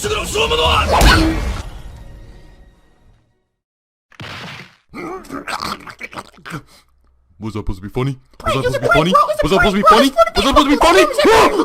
Was that supposed to be funny? Was that supposed to be funny? Was that supposed to be funny? Was that supposed to be funny? Am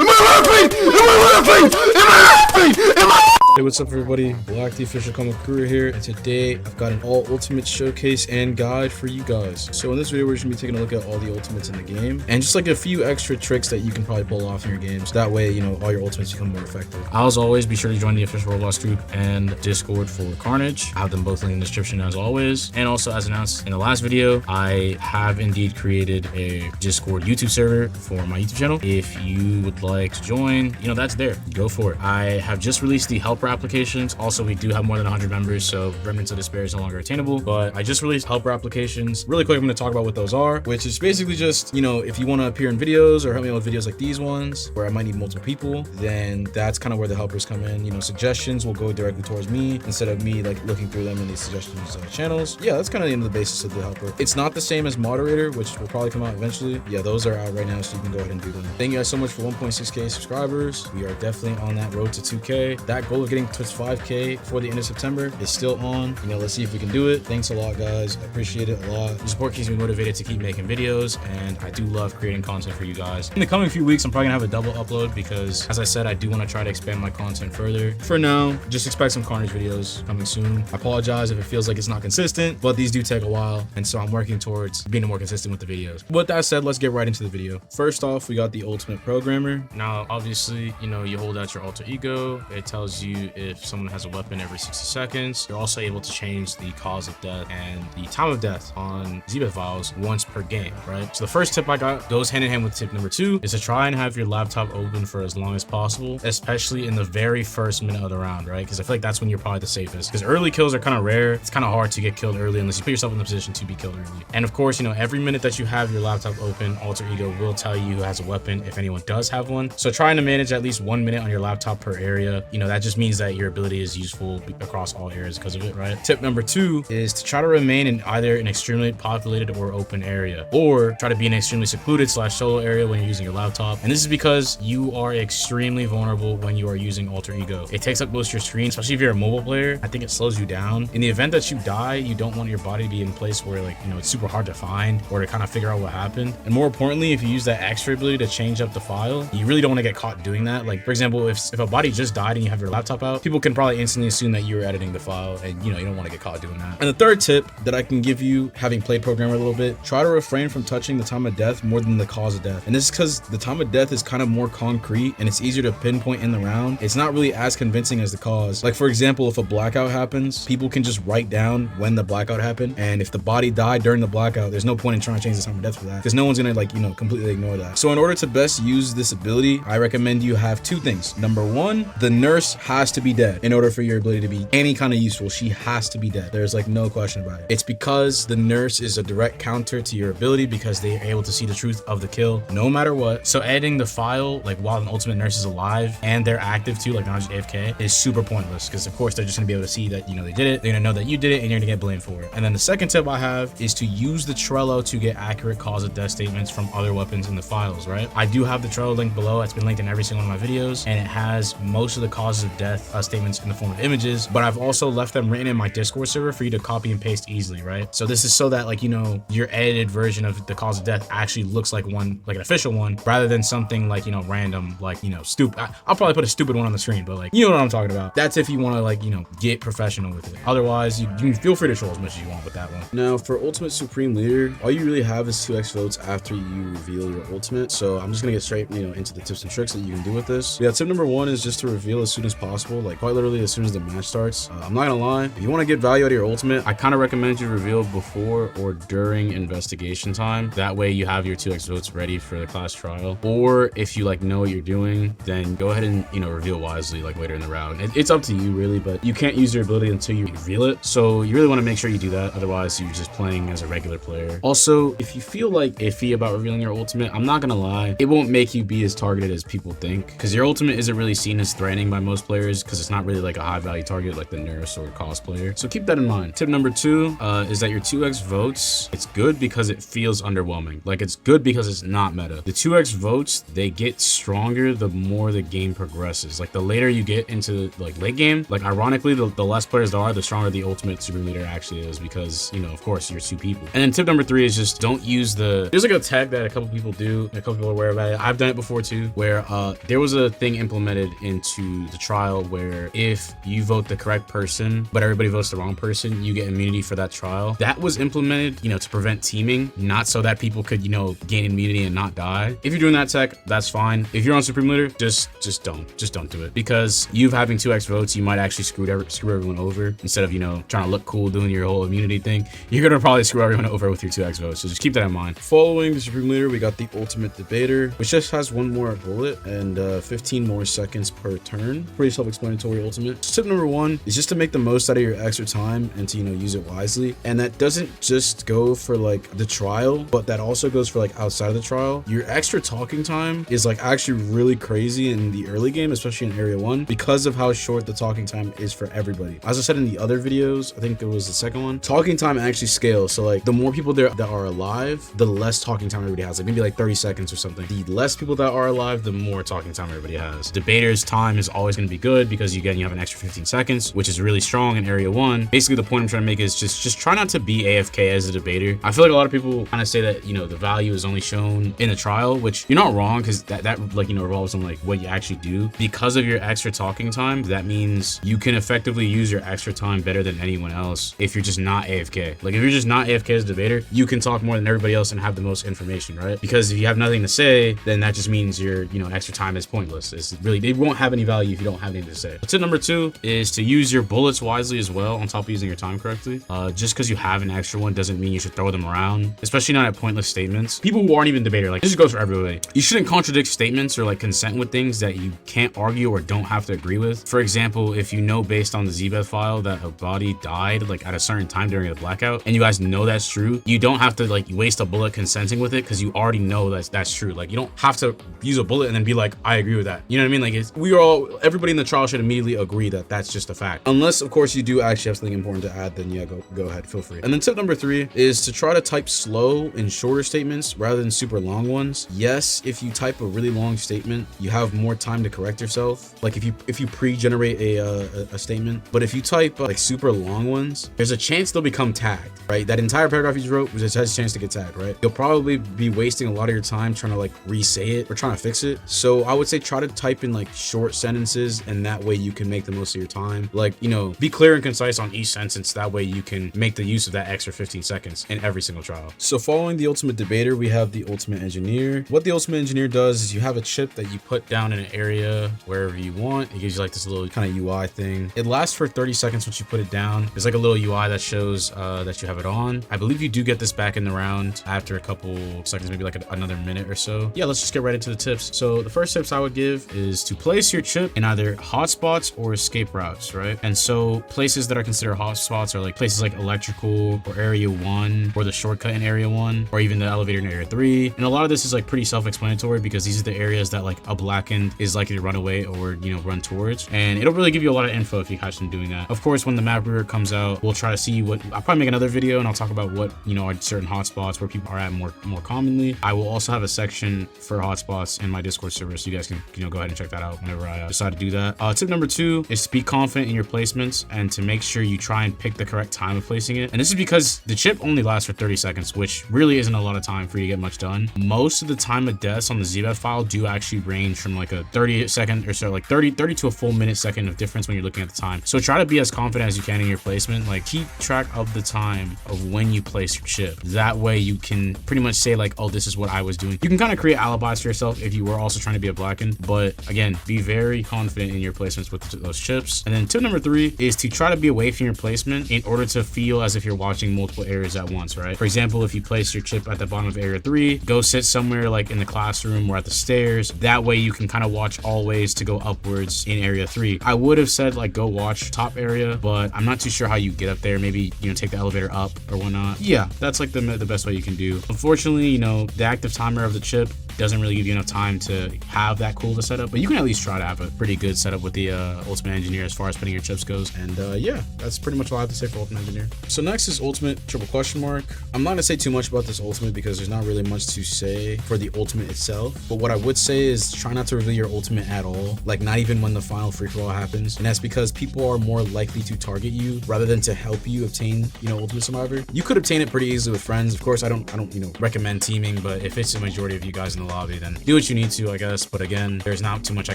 I laughing? Am I laughing? Am I laughing? Am I? Hey, what's up everybody? Black the official KAMUKURA here, and today I've got an all ultimate showcase and guide for you guys. So in this video we're just gonna be taking a look at all the ultimates in the game and just like a few extra tricks that you can probably pull off in your games. That way, you know, all your ultimates become more effective. As always, be sure to join the official Roblox group and Discord for Carnage. I have them both linked in the description as always. And also, as announced in the last video, I have indeed created a Discord YouTube server for my YouTube channel. If you would like to join, you know, that's there. Go for it. I have just released the helper applications. Also, we do have more than 100 members, so Remnants of Despair is no longer attainable, but I just released helper applications. Really quick, I'm going to talk about what those are, which is basically just, you know, if you want to appear in videos or help me out with videos like these ones, where I might need multiple people, then that's kind of where the helpers come in. You know, suggestions will go directly towards me instead of me like looking through them in these suggestions channels. Yeah, that's kind of the basis of the helper. It's not the same as moderator, which will probably come out eventually. Yeah, those are out right now, so you can go ahead and do them. Thank you guys so much for 1.6k subscribers. We are definitely on that road to 2k. That goal of getting to 5k before the end of September is still on. You know, let's see if we can do it. Thanks a lot, guys. I appreciate it a lot. Your support keeps me motivated to keep making videos, and I do love creating content for you guys. In the coming few weeks, I'm probably gonna have a double upload because, as I said, I do want to try to expand my content further. For now, just expect some Carnage videos coming soon. I apologize if it feels like it's not consistent, but these do take a while, and so I'm working towards being more consistent with the videos. With that said, let's get right into the video. First off, we got the ultimate programmer. Now, obviously, you know, you hold out your alter ego. It tells you if someone has a weapon every 60 seconds. You're also able to change the cause of death and the time of death on zebra files once per game, right? So the first tip I got goes hand in hand with tip number 2, is to try and have your laptop open for as long as possible, especially in the very first minute of the round, right? Because I feel like that's when you're probably the safest, because early kills are kind of rare. It's kind of hard to get killed early unless you put yourself in the position to be killed early. And of course, you know, every minute that you have your laptop open, alter ego will tell you who has a weapon if anyone does have one. So trying to manage at least 1 minute on your laptop per area, you know, that just means that your ability is useful across all areas because of it, right? Tip number 2 is to try to remain in either an extremely populated or open area, or try to be in an extremely secluded / solo area when you're using your laptop. And this is because you are extremely vulnerable when you are using alter ego. It takes up most of your screen, especially if you're a mobile player. I think it slows you down. In the event that you die, you don't want your body to be in a place where, like, you know, it's super hard to find or to kind of figure out what happened. And more importantly, if you use that extra ability to change up the file, you really don't want to get caught doing that. Like, for example, if a body just died and you have your laptop out, people can probably instantly assume that you were editing the file, and you know, you don't want to get caught doing that. And the third tip that I can give you, having played programmer a little bit, try to refrain from touching the time of death more than the cause of death. And this is because the time of death is kind of more concrete and it's easier to pinpoint in the round. It's not really as convincing as the cause. Like, for example, if a blackout happens, people can just write down when the blackout happened, and if the body died during the blackout, there's no point in trying to change the time of death for that, because no one's gonna, like, you know, completely ignore that. So in order to best use this ability, I recommend you have 2 things. Number 1, the nurse has to be dead in order for your ability to be any kind of useful. She has to be dead. There's like no question about it. It's because the nurse is a direct counter to your ability, because they are able to see the truth of the kill no matter what. So editing the file, like, while an ultimate nurse is alive and they're active too, like not just AFK, is super pointless, because of course they're just gonna be able to see that, you know, they did it. They're gonna know that you did it, and you're gonna get blamed for it. And then the second tip I have is to use the Trello to get accurate cause of death statements from other weapons in the files, right? I do have the Trello link below. It's been linked in every single one of my videos, and it has most of the causes of death statements in the form of images, but I've also left them written in my Discord server for you to copy and paste easily, right? So this is so that, like, you know, your edited version of the cause of death actually looks like one, like an official one, rather than something like, you know, random, like, you know, stupid. I'll probably put a stupid one on the screen, but, like, you know what I'm talking about. That's if you want to, like, you know, get professional with it. Otherwise, you can feel free to troll as much as you want with that one. Now, for Ultimate Supreme Leader, all you really have is 2x votes after you reveal your ultimate. So I'm just gonna get straight, you know, into the tips and tricks that you can do with this. Yeah, tip number 1 is just to reveal as soon as possible, like quite literally as soon as the match starts. I'm not gonna lie, if you want to get value out of your ultimate, I kind of recommend you reveal before or during investigation time. That way you have your 2x votes ready for the class trial. Or if you, like, know what you're doing, then go ahead and, you know, reveal wisely, like, later in the round. It's up to you really, but you can't use your ability until you reveal it. So you really want to make sure you do that. Otherwise, you're just playing as a regular player. Also, if you feel like iffy about revealing your ultimate, I'm not gonna lie, it won't make you be as targeted as people think, because your ultimate isn't really seen as threatening by most players, because it's not really like a high value target like the Nurse or Cosplayer. So keep that in mind. Tip number 2 is that your 2x votes, it's good because it feels underwhelming. Like it's good because it's not meta. The 2x votes, they get stronger the more the game progresses. Like the later you get into like late game, like ironically, the less players there are, the stronger the ultimate super leader actually is, because, you know, of course you're 2 people. And then tip number 3 is just don't use there's like a tag that a couple people do, and a couple people are aware about it. I've done it before too, where there was a thing implemented into the trial where if you vote the correct person, but everybody votes the wrong person, you get immunity for that trial. That was implemented, you know, to prevent teaming, not so that people could, you know, gain immunity and not die. If you're doing that tech, that's fine. If you're on Supreme Leader, just don't do it, because you having 2x votes, you might actually screw everyone over. Instead of, you know, trying to look cool doing your whole immunity thing, you're gonna probably screw everyone over with your 2x votes. So just keep that in mind. Following the Supreme Leader, we got the Ultimate Debater, which just has 1 more bullet and 15 more seconds per turn. Pretty self-explanatory ultimate. So tip number 1 is just to make the most out of your extra time and to, you know, use it wisely. And that doesn't just go for like the trial, but that also goes for like outside of the trial. Your extra talking time is like actually really crazy in the early game, especially in area 1, because of how short the talking time is for everybody. As I said in the other videos, I think it was the second one, talking time actually scales. So like the more people there that are alive, the less talking time everybody has, like maybe like 30 seconds or something. The less people that are alive, the more talking time everybody has. Debater's time is always going to be good because you have an extra 15 seconds, which is really strong in area 1. Basically the point I'm trying to make is just try not to be AFK as a debater. I feel like a lot of people kind of say that, you know, the value is only shown in the trial, which you're not wrong, because that like, you know, revolves on like what you actually do. Because of your extra talking time, that means you can effectively use your extra time better than anyone else if you're just not AFK. Like if you're just not AFK as a debater, you can talk more than everybody else and have the most information, right? Because if you have nothing to say, then that just means your, you know, extra time is pointless. It's really, it won't have any value if you don't have anything to say. Tip number 2 is to use your bullets wisely as well, on top of using your time correctly. Just because you have an extra one doesn't mean you should throw them around, especially not at pointless statements. People who aren't even debater, like this just goes for everybody. You shouldn't contradict statements or like consent with things that you can't argue or don't have to agree with. For example, if you know based on the ZBeth file that a body died like at a certain time during a blackout, and you guys know that's true, you don't have to like waste a bullet consenting with it, because you already know that's true. Like you don't have to use a bullet and then be like, I agree with that. You know what I mean? Like everybody in the trial should immediately agree that that's just a fact. Unless of course you do actually have something important to add, then yeah, go ahead, feel free. And then tip number 3 is to try to type slow in shorter statements rather than super long ones. Yes, if you type a really long statement, you have more time to correct yourself. Like if you pre-generate a statement, but if you type like super long ones, there's a chance they'll become tagged, right? That entire paragraph you just wrote has a chance to get tagged, right? You'll probably be wasting a lot of your time trying to like re-say it or trying to fix it. So I would say try to type in like short sentences, and that way you can make the most of your time. Like, you know, be clear and concise on each sentence. That way you can make the use of that extra 15 seconds in every single trial. So following the Ultimate Debater, we have the Ultimate Engineer. What the Ultimate Engineer does is you have a chip that you put down in an area wherever you want. It gives you like this little kind of UI thing. It lasts for 30 seconds once you put it down. There's like a little UI that shows that you have it on. I believe you do get this back in the round after a couple seconds, maybe like another minute or so. Yeah, let's just get right into the tips. So the first tips I would give is to place your chip in either hotspots or escape routes, right? And so places that are considered hotspots are like places like electrical or area 1, or the shortcut in area 1, or even the elevator in area 3. And a lot of this is like pretty self-explanatory, because these are the areas that like a blackened is likely to run away or, you know, run towards. And it'll really give you a lot of info if you catch them doing that. Of course, when the map reader comes out, we'll try to see I'll probably make another video and I'll talk about what, you know, are certain hotspots where people are at more commonly. I will also have a section for hotspots in my Discord server, so you guys can, you know, go ahead and check that out whenever I decide to do that. Tip number 2 is to be confident in your placements and to make sure you try and pick the correct time of placing it. And this is because the chip only lasts for 30 seconds, which really isn't a lot of time for you to get much done. Most of the time of deaths on the ZBeth file do actually range from like a 30 second or so, like 30 to a full minute second of difference when you're looking at the time. So try to be as confident as you can in your placement. Like keep track of the time of when you place your chip. That way you can pretty much say like, oh, this is what I was doing. You can kind of create alibis for yourself if you were also trying to be a blackened, but again, be very confident in your placements with those chips. And then tip number 3 is to try to be away from your placement in order to feel as if you're watching multiple areas at once, right? For example, if you place your chip at the bottom of area 3, go sit somewhere like in the classroom or at the stairs. That way you can kind of watch all ways to go upwards in area 3. I would have said like go watch top area, but I'm not too sure how you get up there. Maybe, you know, take the elevator up or whatnot. Yeah, that's like the best way you can do. Unfortunately, you know, the active timer of the chip doesn't really give you enough time to have that cool of a setup, but you can at least try to have a pretty good setup with with the Ultimate Engineer as far as putting your chips goes. And yeah, that's pretty much all I have to say for Ultimate Engineer. So next is Ultimate triple question mark. I'm not gonna say too much about this ultimate because there's not really much to say for the ultimate itself. But what I would say is try not to reveal your ultimate at all. Like not even when the final free-for-all happens. And that's because people are more likely to target you rather than to help you obtain, you know, Ultimate Survivor. You could obtain it pretty easily with friends. Of course, I don't, you know, recommend teaming, but if it's the majority of you guys in the lobby, then do what you need to, I guess. But again, there's not too much I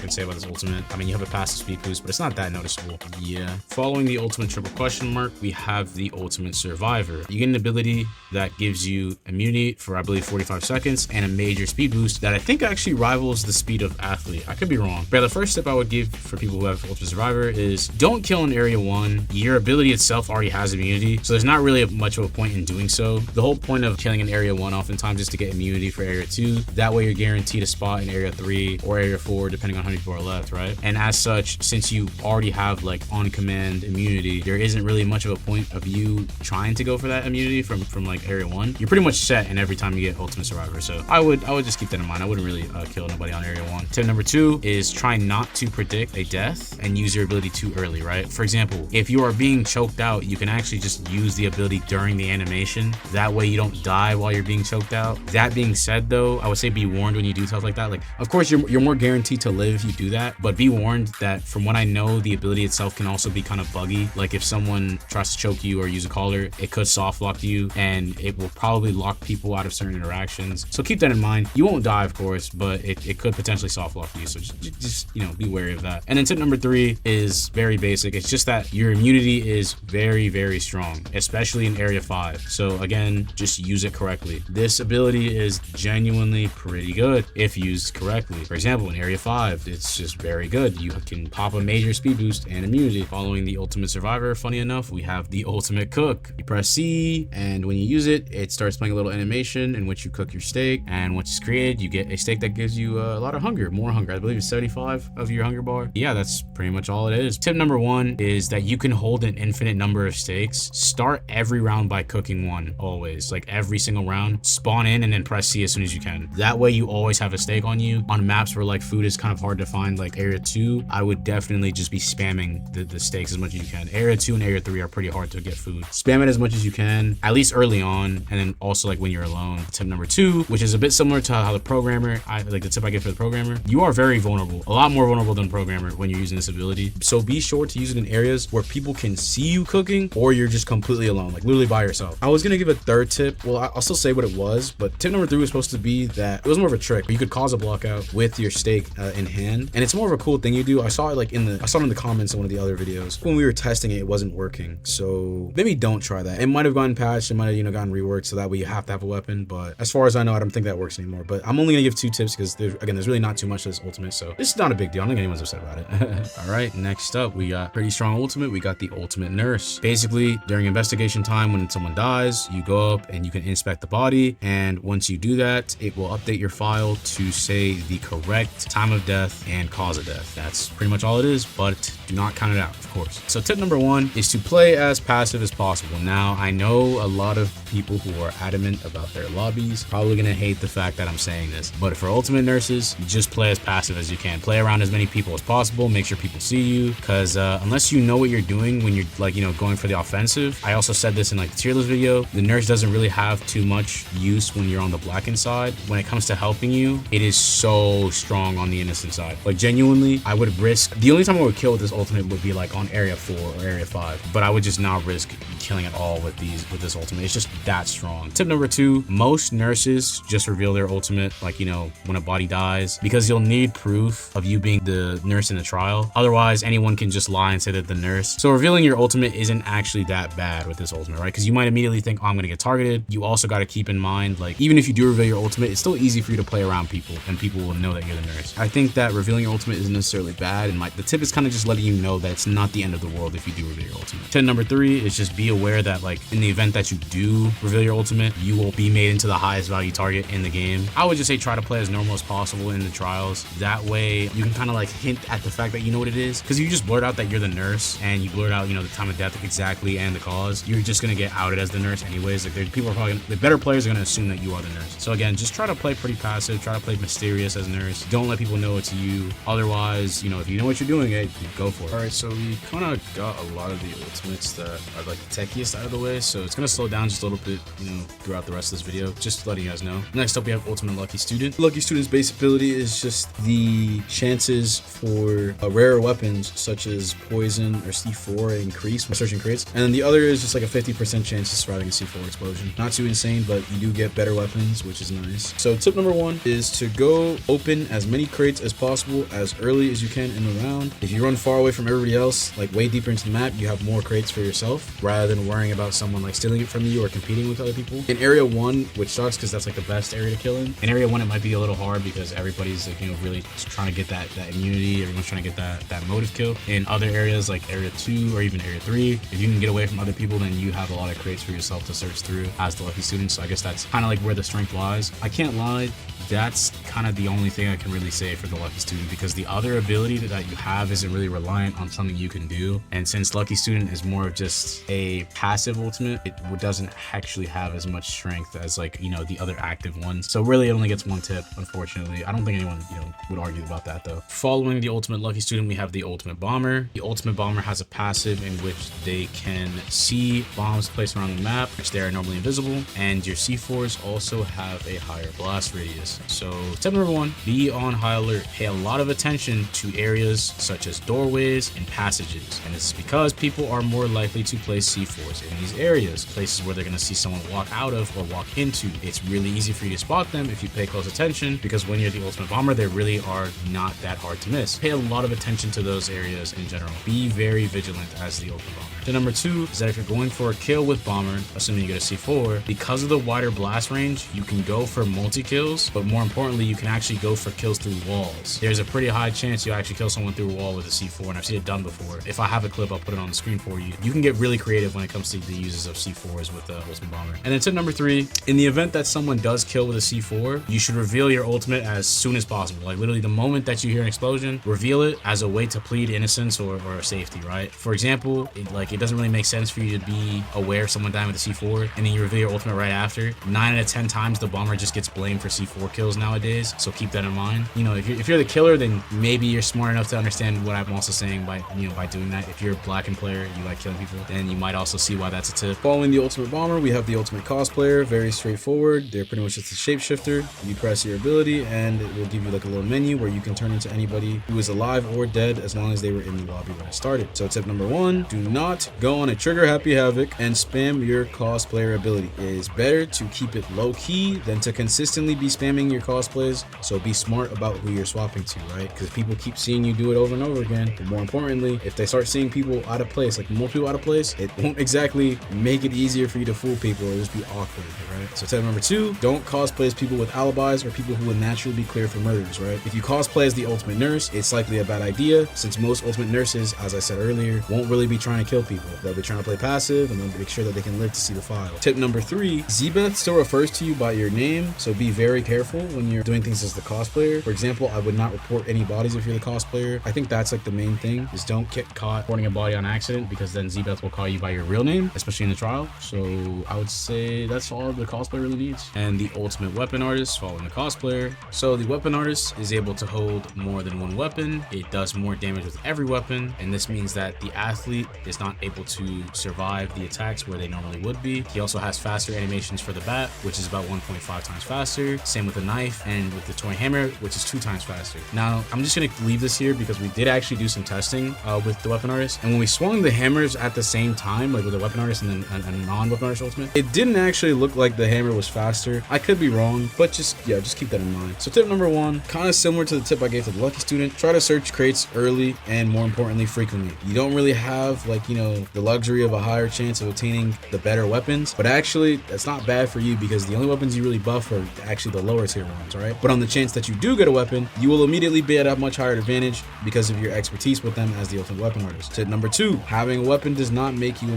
can say about this ultimate. I mean, you have a passive speed boost, but it's not that noticeable. Yeah. Following the ultimate triple question mark, we have the Ultimate Survivor. You get an ability that gives you immunity for, I believe, 45 seconds and a major speed boost that I think actually rivals the speed of Athlete. I could be wrong. But the first tip I would give for people who have Ultimate Survivor is don't kill in Area 1. Your ability itself already has immunity, so there's not really much of a point in doing so. The whole point of killing in Area 1 oftentimes is to get immunity for Area 2. That way you're guaranteed a spot in Area 3 or Area 4, depending on how many people are left, right? And as such, since you already have like on-command immunity, there isn't really much of a point of you trying to go for that immunity from like Area 1. You're pretty much set in every time you get Ultimate Survivor. So I would just keep that in mind. I wouldn't really kill nobody on Area 1. Tip number 2 is try not to predict a death and use your ability too early, right? For example, if you are being choked out, you can actually just use the ability during the animation. That way you don't die while you're being choked out. That being said though, I would say be warned when you do stuff like that. Like, of course you're more guaranteed to live if you do that, but be warned that from what I know, the ability itself can also be kind of buggy. Like if someone tries to choke you or use a collar, it could soft lock you and it will probably lock people out of certain interactions. So keep that in mind. You won't die, of course, but it could potentially soft lock you. So just you know, be wary of that. And then tip number 3 is very basic. It's just that your immunity is very, very strong, especially in Area 5. So again, just use it correctly. This ability is genuinely pretty good if used correctly. For example, in Area 5, it's just very good. You can pop a major speed boost and immunity. Following the Ultimate Survivor, funny enough, we have the Ultimate Cook. You press C, and when you use it, it starts playing a little animation in which you cook your steak. And once it's created, you get a steak that gives you a lot of hunger, more hunger. I believe it's 75 of your hunger bar. Yeah, that's pretty much all it is. Tip number 1 is that you can hold an infinite number of steaks. Start every round by cooking one, always. Like every single round, spawn in and then press C as soon as you can. That way you always have a steak on you. On maps where like food is kind of hard to find, like Area 2, I would definitely just be spamming the steaks as much as you can. Area 2 and Area 3 are pretty hard to get food. Spam it as much as you can, at least early on, and then also like when you're alone. Tip number 2, which is a bit similar to how the programmer, the tip I give for the programmer, you are very vulnerable, a lot more vulnerable than programmer when you're using this ability. So be sure to use it in areas where people can see you cooking or you're just completely alone, like literally by yourself. I was gonna give a third tip. Well, I'll still say what it was, but tip number 3 was supposed to be that it was more of a trick. You could cause a block out with your steak in hand, and it's more of a cool thing you do. I saw it like in the comments in one of the other videos. When we were testing it, it wasn't working. So maybe don't try that. It might have gotten patched, it might have, you know, gotten reworked so that way you have to have a weapon. But as far as I know, I don't think that works anymore. But I'm only gonna give 2 tips because there's really not too much to this ultimate, so this is not a big deal. I don't think anyone's upset about it. All right, next up we got pretty strong ultimate. We got the Ultimate Nurse. Basically, during investigation time, when someone dies, you go up and you can inspect the body, and once you do that, it will update your file to say the correct time of death and cause of death. That's pretty much all it is, but do not count it out, of course. So tip number 1 is to play as passive as possible. Now, I know a lot of people who are adamant about their lobbies probably gonna hate the fact that I'm saying this, but for Ultimate Nurses, just play as passive as you can. Play around as many people as possible, make sure people see you, because unless you know what you're doing when you're like, you know, going for the offensive, I also said this in like the tier list video, the nurse doesn't really have too much use when you're on the blackened side. When it comes to helping you, it is so strong on the innocent side. Like genuinely, I would risk, the only time I would kill with this ultimate would be like on Area 4 or Area 5, but I would just not risk killing at all with this ultimate. It's just that strong. Tip number 2, most nurses just reveal their ultimate, like, you know, when a body dies, because you'll need proof of you being the nurse in the trial. Otherwise, anyone can just lie and say that the nurse. So revealing your ultimate isn't actually that bad with this ultimate, right? Because you might immediately think, oh, I'm gonna get targeted. You also got to keep in mind, like, even if you do reveal your ultimate, it's still easy for you to play around people and people will know that you're the nurse. I think that revealing your ultimate isn't necessarily bad, and the tip is kind of just letting you know that it's not the end of the world if you do reveal your ultimate. Tip number 3 is just be aware that like in the event that you do reveal your ultimate, you will be made into the highest value target in the game. I would just say try to play as normal as possible in the trials. That way you can kind of like hint at the fact that you know what it is, because you just blurt out that you're the nurse and you blurt out, you know, the time of death exactly and the cause, you're just gonna get outed as the nurse anyways. Like people are probably the better players are gonna assume that you are the nurse. So again, just try to play pretty passive, try to play mysterious as nurse. Don't let people know it's you. Otherwise, you know, if you know what you're doing, you go for it. All right, so we kind of got a lot of the ultimates that are like the techiest out of the way, so it's gonna slow down just a little bit, you know, throughout the rest of this video, just letting you guys know. Next up, we have Ultimate Lucky Student. Lucky Student's base ability is just the chances for rarer weapons such as poison or C4 increase when searching crates, and then the other is just like a 50% chance of surviving a C4 explosion. Not too insane, but you do get better weapons, which is nice. So tip number 1 is to go open as many crates as possible as early as you can in the round. If you run far away from everybody else, like way deeper into the map, you have more crates for yourself rather than worrying about someone like stealing it from you or competing with other people. In area 1, which sucks because that's like the best area to kill in area 1, it might be a little hard because everybody's like, you know, really trying to get that immunity. Everyone's trying to get that motive kill. In other areas like area 2 or even area 3, if you can get away from other people, then you have a lot of crates for yourself to search through as the lucky student. So I guess that's kind of like where the strength lies. I can't lie, that's kind of the only thing I can really say for the lucky student, because the other ability that you have isn't really reliant on something you can do. And since lucky student is more of just a passive ultimate, it doesn't actually have as much strength as like, you know, the other active ones. So really it only gets 1 tip, unfortunately. I don't think anyone, you know, would argue about that though. Following the ultimate lucky student, we have the ultimate bomber. The ultimate bomber has a passive in which they can see bombs placed around the map, which they are normally invisible, and your C4s also have a higher blast radius. So tip number 1, be on high alert. Pay a lot of attention to areas such as doorways and passages, and it's because people are more likely to place C4s in these areas, places where they're going to see someone walk out of or walk into. It's really easy for you to spot them if you pay close attention, because when you're the ultimate bomber, they really are not that hard to miss. Pay a lot of attention to those areas in general. Be very vigilant as the ultimate bomber. Tip number 2 is that if you're going for a kill with bomber, assuming you get a C4, because of the wider blast range, you can go for multi-kills, but more importantly, you can actually go for kills through walls. There's a pretty high chance you'll actually kill someone through a wall with a C4, and I've seen it done before. If I have a clip, I'll put it on the screen for you. You can get really creative when it comes to the uses of C4s with the ultimate bomber. And then tip number 3, in the event that someone does kill with a C4, you should reveal your ultimate as soon as possible. Like literally the moment that you hear an explosion, reveal it as a way to plead innocence or safety, right? For example, it doesn't really make sense for you to be aware of someone dying with a C4 and then you reveal your ultimate right after. 9 out of 10 times the bomber just gets blamed for C4 kills nowadays, so keep that in mind. You know, if you're the killer, then maybe you're smart enough to understand what I'm also saying by doing that. If you're a Blackened player, you like killing people, then you might also see why that's a tip. Following the ultimate bomber, we have the ultimate cosplayer. Very straightforward. They're pretty much just a shapeshifter. You press your ability and it will give you like a little menu where you can turn into anybody who is alive or dead as long as they were in the lobby when it started. So tip number 1, do not go on a trigger happy havoc and spam your cosplayer ability. It is better to keep it low key than to consistently be spamming your cosplays. So be smart about who you're swapping to, right? Because people keep seeing you do it over and over again. But more importantly, if they start seeing people out of place, like more people out of place, it won't exactly make it easier for you to fool people. It'll just be awkward, right? So tip number 2, don't cosplay as people with alibis or people who would naturally be cleared for murders, right? If you cosplay as the ultimate nurse, it's likely a bad idea, since most ultimate nurses, as I said earlier, won't really be trying to kill people. They'll be trying to play passive and they'll make sure that they can live to see the file. Tip number 3, Zbeth still refers to you by your name, so be very careful when you're doing things as the cosplayer. For example, I would not report any bodies if you're the cosplayer. I think that's like the main thing, is don't get caught reporting a body on accident, because then Zbeth will call you by your real name, especially in the trial. So I would say that's all the cosplayer really needs. And the ultimate weapon artist following the cosplayer. So the weapon artist is able to hold more than one weapon. It does more damage with every weapon, and this means that the athlete is not able to survive the attacks where they normally would be. He also has faster animations for the bat, which is about 1.5 times faster. Same with the knife, and with the toy hammer, which is 2 times faster. Now, I'm just gonna leave this here because we did actually do some testing with the weapon artist, and when we swung the hammers at the same time, like with a weapon artist and then a non-weapon artist ultimate, it didn't actually look like the hammer was faster. I could be wrong, but just keep that in mind. So tip number 1, kind of similar to the tip I gave to the lucky student, try to search crates early and more importantly frequently. You don't really have the luxury of a higher chance of obtaining the better weapons, but actually that's not bad for you because the only weapons you really buff are actually the lower tier ones, right? But on the chance that you do get a weapon, you will immediately be at a much higher advantage because of your expertise with them as the ultimate weapon artist. Tip number 2, having a weapon does not make you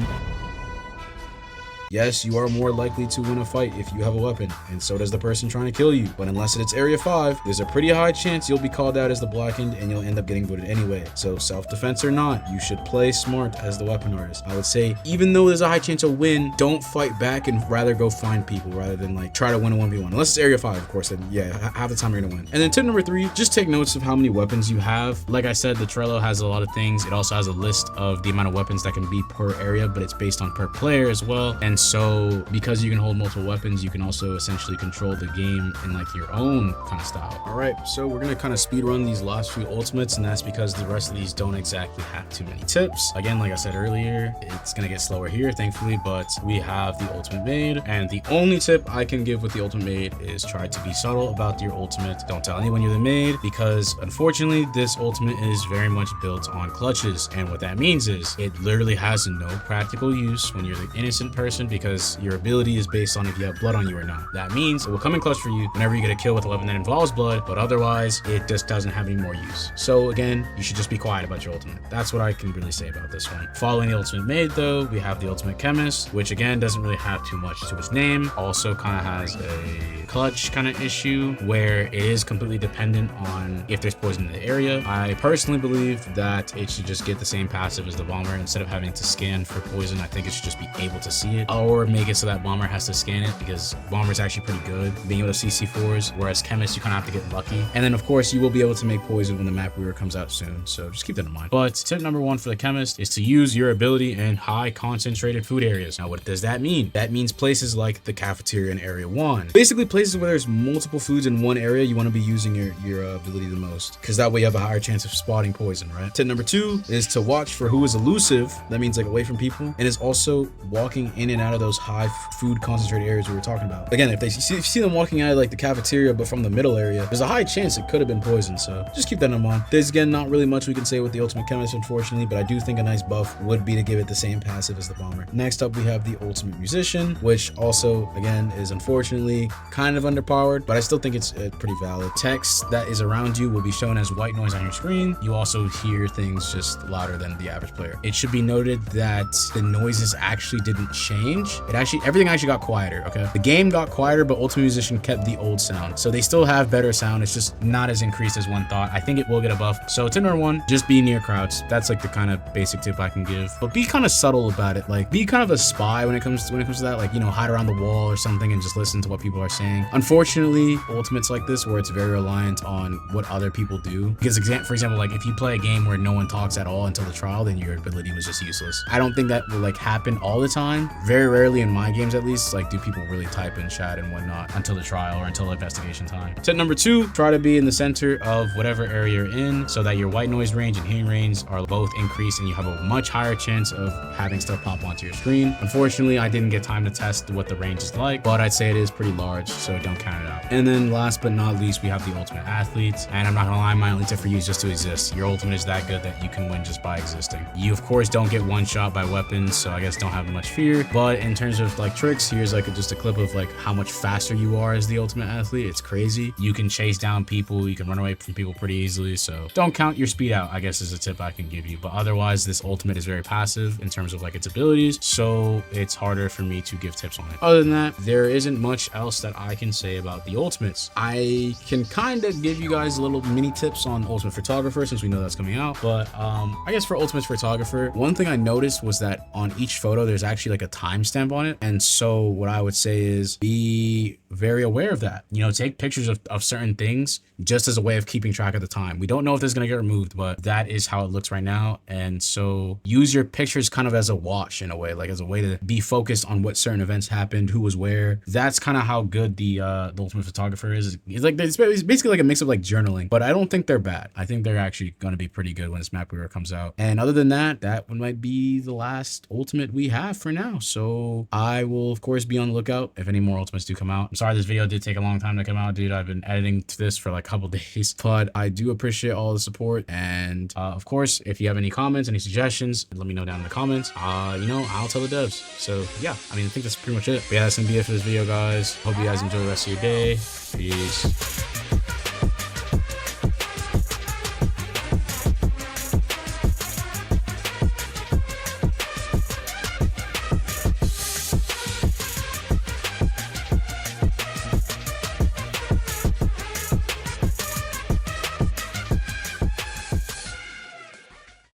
Yes, you are more likely to win a fight if you have a weapon, and so does the person trying to kill you. But unless it's Area 5, there's a pretty high chance you'll be called out as the blackened and you'll end up getting voted anyway. So self-defense or not, you should play smart as the weapon artist. I would say, even though there's a high chance you'll win, don't fight back and rather go find people rather than like try to win a 1v1. Unless it's Area 5, of course, then yeah, half the time you're gonna win. And then tip number 3, just take notes of how many weapons you have. Like I said, the Trello has a lot of things. It also has a list of the amount of weapons that can be per area, but it's based on per player as well. And so because you can hold multiple weapons, you can also essentially control the game in like your own kind of style. All right, so we're gonna kind of speed run these last few ultimates, and that's because the rest of these don't exactly have too many tips. Again, like I said earlier, it's gonna get slower here, thankfully, but we have the ultimate Maid, and the only tip I can give with the ultimate Maid is try to be subtle about your ultimate. Don't tell anyone you're the Maid, because unfortunately this ultimate is very much built on clutches, and what that means is it literally has no practical use when you're the innocent person, because your ability is based on if you have blood on you or not. That means it will come in clutch for you whenever you get a kill with a weapon that involves blood, but otherwise it just doesn't have any more use. So again, you should just be quiet about your ultimate. That's what I can really say about this one. Following the ultimate Maid though, we have the ultimate Chemist, which again doesn't really have too much to its name. Also kind of has a clutch kind of issue where it is completely dependent on if there's poison in the area. I personally believe that it should just get the same passive as the bomber. Instead of having to scan for poison, I think it should just be able to see it, or make it so that bomber has to scan it, because bomber is actually pretty good being able to see C4s, whereas Chemist, you kind of have to get lucky. And then of course you will be able to make poison when the map reader comes out soon, so just keep that in mind. But tip number 1 for the Chemist is to use your ability in high concentrated food areas. Now what does that mean? That means places like the cafeteria in Area 1. Basically places where there's multiple foods in one area, you want to be using your ability the most, because that way you have a higher chance of spotting poison, right? Tip number 2 is to watch for who is elusive. That means like away from people, and is also walking in and out of those high food concentrated areas we were talking about. Again, if you see them walking out of like the cafeteria but from the middle area, there's a high chance it could have been poison, so just keep that in mind. There's again not really much we can say with the ultimate Chemist, unfortunately, but I do think a nice buff would be to give it the same passive as the bomber. Next up we have the ultimate Musician, which also again is unfortunately kind of underpowered, but I still think it's pretty valid. Text that is around you will be shown as white noise on your screen. You also hear things just louder than the average player. It should be noted that the noises actually didn't change. Everything actually got quieter, okay? The game got quieter, but Ultimate Musician kept the old sound. So they still have better sound. It's just not as increased as one thought. I think it will get a buff. So tip number 1, just be near crowds. That's like the kind of basic tip I can give. But be kind of subtle about it. Like be kind of a spy when it comes to that. Like, you know, hide around the wall or something and just listen to what people are saying. Unfortunately, ultimates like this where it's very reliant on what other people do. Because for example, like if you play a game where no one talks at all until the trial, then your ability was just useless. I don't think that will like happen all the time. Very rarely in my games at least, like do people really type in chat and whatnot until the trial or until investigation time. Tip number 2, try to be in the center of whatever area you're in so that your white noise range and hearing range are both increased and you have a much higher chance of having stuff pop onto your screen. Unfortunately, I didn't get time to test what the range is like, but I'd say it is pretty large, so don't count it out. And then last but not least, we have the ultimate athlete. And I'm not gonna lie, my only tip for you is just to exist. Your ultimate is that good that you can win just by existing. You of course don't get one shot by weapons, so I guess don't have much fear. But in terms of like tricks, here's like just a clip of like how much faster you are as the ultimate athlete. It's crazy. You can chase down people, you can run away from people pretty easily, so don't count your speed out, I guess is a tip I can give you. But otherwise, this ultimate is very passive in terms of like its abilities, so it's harder for me to give tips on it. Other than that, there isn't much else that I can say about the ultimates. I can kind of give you guys little mini tips on Ultimate Photographer since we know that's coming out, but I guess for Ultimate Photographer, one thing I noticed was that on each photo there's actually like a timestamp on it, and so what I would say is be very aware of that. You know, take pictures of certain things just as a way of keeping track of the time. We don't know if this is going to get removed, but that is how it looks right now. And so use your pictures kind of as a watch in a way, like as a way to be focused on what certain events happened, who was where. That's kind of how good the Ultimate Photographer is. It's basically like a mix of like journaling, but I don't think they're bad. I think they're actually going to be pretty good when this map reader comes out. And other than that, that one might be the last ultimate we have for now. So I will of course be on the lookout if any more ultimates do come out. I'm sorry this video did take a long time to come out, dude. I've been editing to this for like a couple days, but I do appreciate all the support. And of course, if you have any comments, any suggestions, let me know down in the comments. You know, I'll tell the devs. So yeah, I mean, I think that's pretty much it. But yeah, that's gonna be it for this video, guys. Hope you guys enjoy the rest of your day. Peace.